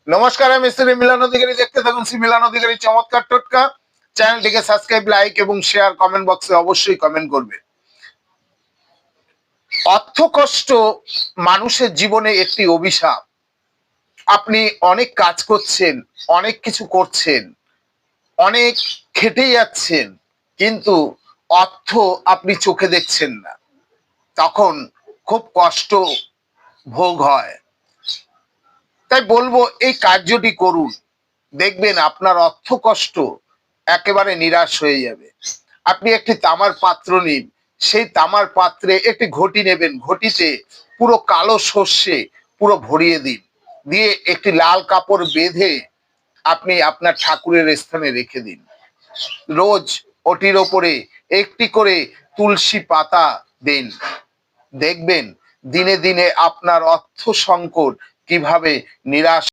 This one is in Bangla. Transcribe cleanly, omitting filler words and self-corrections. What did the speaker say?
নমস্কার, আমি শ্রী মিলন অধিকারী। দেখতে থাকুন শ্রী মিলন অধিকারী চমৎকার টোটকা। চ্যানেলটিকে সাবস্ক্রাইব, লাইক এবং শেয়ার, কমেন্ট বক্সে অবশ্যই কমেন্ট করবে। অর্থ কষ্ট মানুষের জীবনে একটি অভিশাপ। আপনি অনেক কাজ করছেন, অনেক কিছু করছেন, অনেক খেটে যাচ্ছেন, কিন্তু অর্থ আপনি চোখে দেখছেন না। তখন খুব কষ্ট ভোগ হয়। তাই বলবো, এই কার্যটি করুন, দেখবেন আপনার অর্থ কষ্ট একেবারে নিরাশ হয়ে যাবে। আপনি একটি তামার পাত্র নিন, সেই তামার পাত্রে একটি ঘটি নেবেন, ঘটিতে পুরো কালো সর্ষে পুরো ভরিয়ে দিন, দিয়ে একটি লাল কাপড় বেঁধে আপনি আপনার ঠাকুরের স্থানে রেখে দিন। রোজ ওটির ওপরে একটি করে তুলসী পাতা দিন। দেখবেন দিনে দিনে আপনার অর্থ সংকট কিভাবে নিরাশ